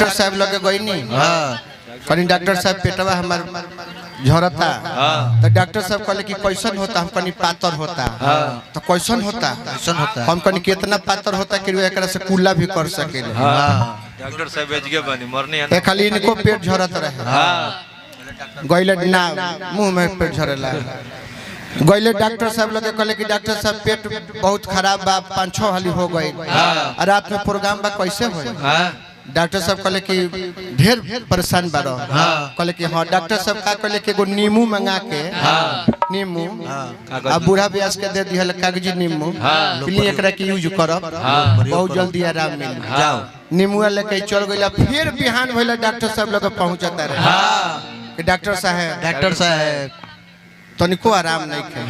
doctor साहब लगे गई नहीं कहीं डॉक्टर साहब पेटवा हमार झरता तो डॉक्टर साहब कहले कि कैसन होता हम कहीं पातर होता तो कैसन होता हम कहीं कितना पातर होता कि एकरा से कुल्ला भी कर सके डॉक्टर साहब बेच के बनी मरने खाली इनको पेट झरत रहे गइले ना मुंह में पेट झरेला गइले डॉक्टर साहब लगे कहले कि डॉक्टर साहब पेट बहुत खराब बा 5-6 हाली हो गई रात में प्रोग्राम बा कैसे होई डॉक्टर साहब कहले कि ढेर परेशान बारो कहले कि हाँ डॉक्टर साहब का कहले कि एगो नींबू मंगा के नींबू अब बूढ़ा ब्यास के दे दिहल कागजी नींबू पीली एकरा के यूज करब बहुत जल्दी आराम मिल जाओ नींबू लेके चल गइला फिर बिहान भइला डॉक्टर साहब लगे पहुंचता रहे कि डॉक्टर साहब तनिको आराम नहीं खे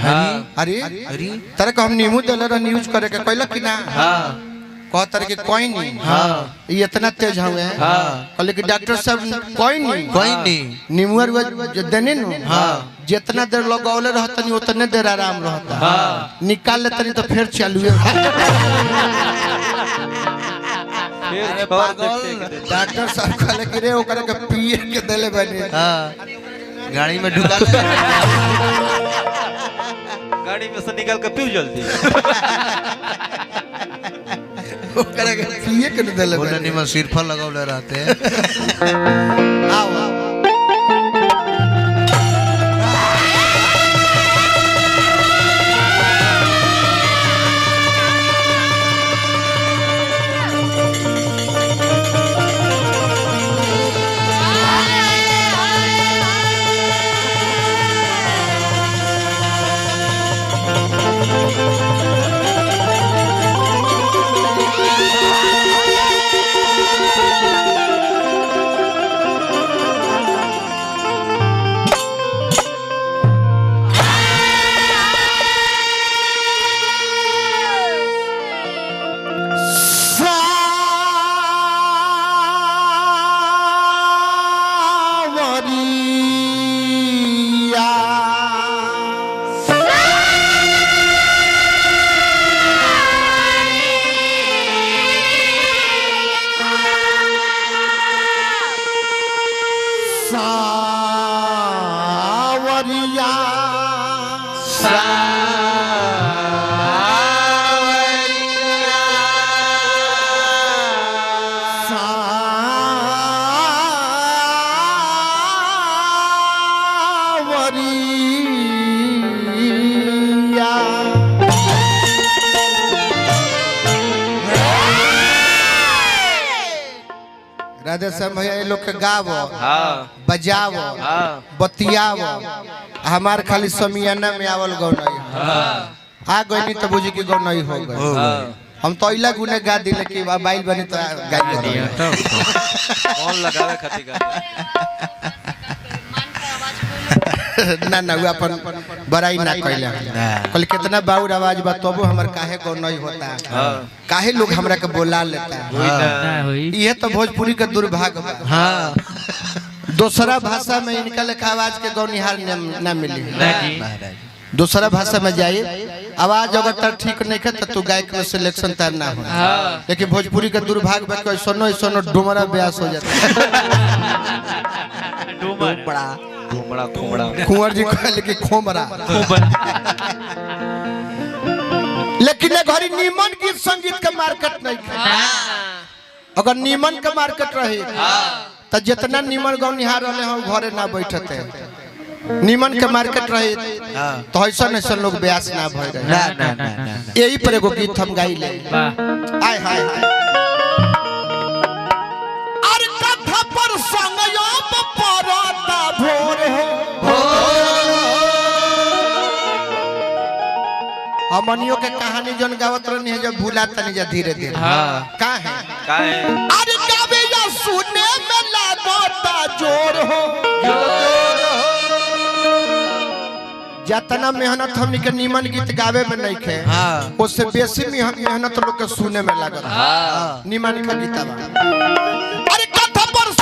अरे तरह को हम नींबू देले रह यूज करे के कहला कि ना कह तरह के कोई नहीं ये इतना तेज हुए कहले कि डॉक्टर साहब कोई नहीं नींबू जो देने नु जितना देर लगौले रहता नहीं उतने देर आराम रहता निकाल लेता नहीं तो फिर चालू डॉक्टर साहब कहले कि रे ओकरा के पिए के देले बने गाड़ी में ढुका गाड़ी में से निकाल के पीऊ जल्दी ओकरा के पिए के देले बोले नहीं मैं सिरफा लगावले रहते हैं आओ राधे श्याम भैया ये लोग के गावो बजावो बतियावो हमार खाली समियाना में आवल गौ नहीं आ गई तो बुझी की गौ नहीं हो गई हम तो इला गुने गा दिले कि बाइल बनी तो गा दिए कौन लगावे खाती गा ना ना अपन बड़ाई ना कहले कल कितना बाउर आवाज बा तबो हमर काहे को नहीं होता काहे लोग हमरा के बोला लेता ये तो भोजपुरी का दुर्भाग्य बा दूसरा भाषा में इनका लेखा आवाज के गौनिहार ना मिली दूसरा भाषा में जाए आवाज अगर तर ठीक नहीं है तो तू गायक में सिलेक्शन तर ना हो लेकिन भोजपुरी का दुर्भाग्य बा कि सोनो सोनो डुमरा ब्यास हो जाता कुंवर जी कहले कि खोमरा लेकिन घड़ी नीमन गीत संगीत के मार्केट नहीं है अगर नीमन के मार्केट रही तो जितना नीमन गौनिहार रहे हम घरे ना बैठते नीमन के मार्केट रही तो ऐसा ऐसा लोग ब्यास ना भय रहे यही पर एगो गीत हम गाई ले आय हाय हाय अरे कथा पर संगयो परता भोर हो हमनियों के कहानी जन गावत रहनी है जब भूला तनी जा धीरे धीरे का है अरे गावे या सुने में लागता जोर हो जितना मेहनत हमनी के नीमन गीत गावे में नहीं खे उससे बेसी मेहनत लोग के सुने में लागत नीमन के गीतवा अरे कथा पर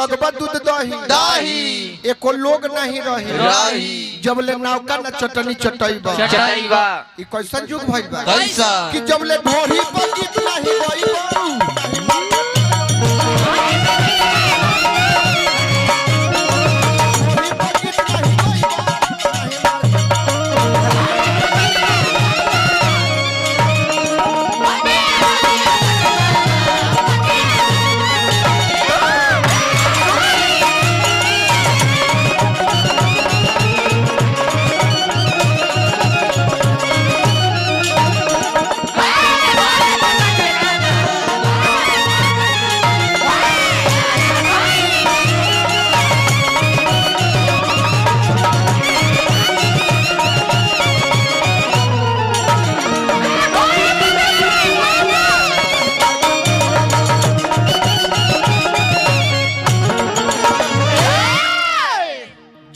लगभग दूध दही दही एको लोग नहीं रही रही जब ले नौका न चटनी चटईबा चटाईबा ई कैसन जुग भइल बा कैसा कि जब ले ढोरी पर गीत नहीं गईबा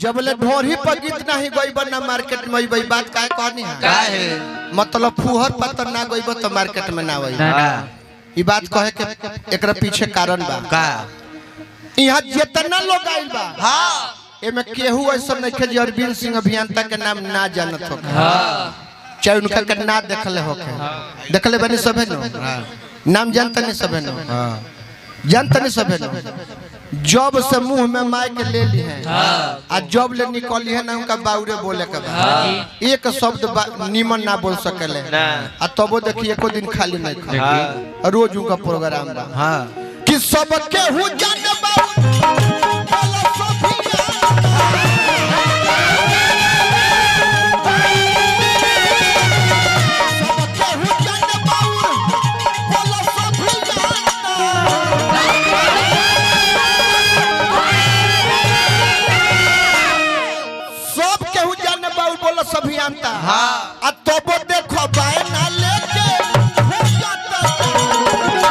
जब ले ढोरी पर गीत नहीं गईबा ना मार्केट में अइबा बात काहे कहनी है काहे मतलब फुहर पत्थर ना गईबा तो मार्केट में ना आइबा ई बात कहे के एकरा पीछे कारण बा का यहाँ जितना लोग आइल बा हां एमे केहू ऐसा नहीं के जे अरविंद सिंह अभियंता के नाम ना जानत हो चाहे उनका के ना देखले हो देखले बनी सबे नो नाम जानता नहीं सबे नो जानता नहीं सबे नो जब से मुंह में माय के ले ली है आ जब ले निकली है ना उनका बाउरे बोले के बा एक शब्द निमन ना बोल सकेले आ तबो देखिए एको दिन खाली नहीं खा रोज उनका प्रोग्राम बा हां कि सब के हु जाने बाउर सभी जानता हां आ तबो देखो बाय ना लेके हो जाता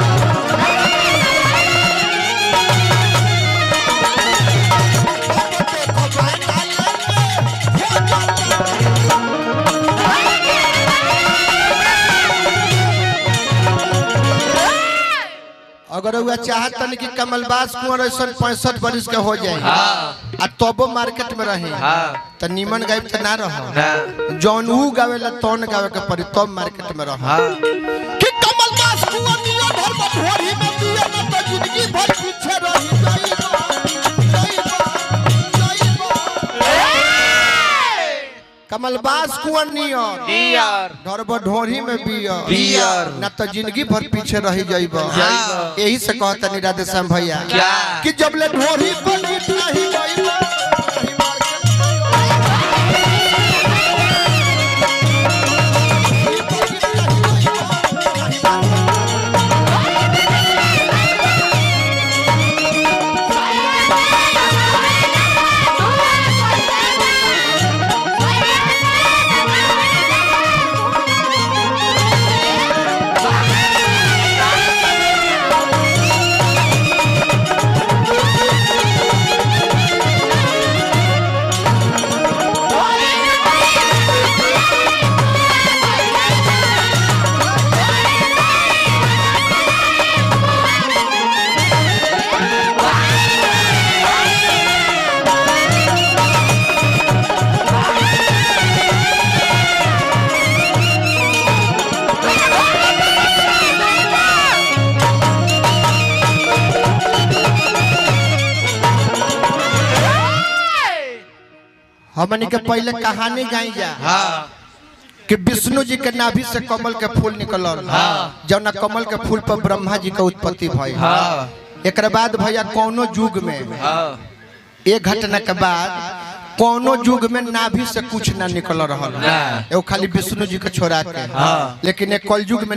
देखो बाय ना लेके हो जाता अगर वो चाहतन कि कमलबास कुंवर ऐसा 65 बरिस के हो जाए आ तबो मार्केट में रहे तो निमन गायब तो ना रहो जौन ऊ गावेला तौन गावे के पड़ी तब मार्केट में रहो कि कमलबास कुंवर नियो धर्म भोरी में दिए न तो जिंदगी भर पीछे रही कमलबास कुंवर नियो धर्म ढोरी में बियर न तो जिंदगी भर पीछे रही जाइबा यही से कहता नि राधे श्याम भैया कि जब ले ढोरी पर गीत नहीं गईबा हमनी के पहले कहानी गाई जा कि विष्णु जी के नाभि से कमल के फूल निकलल जौना कमल के फूल पर ब्रह्मा जी के उत्पत्ति भई एक बाद भैया कोनो युग में एक घटना के बाद कोनो युग में नाभि से कुछ ना निकल रहा खाली विष्णु जी के छोड़ा के लेकिन एक कल युग में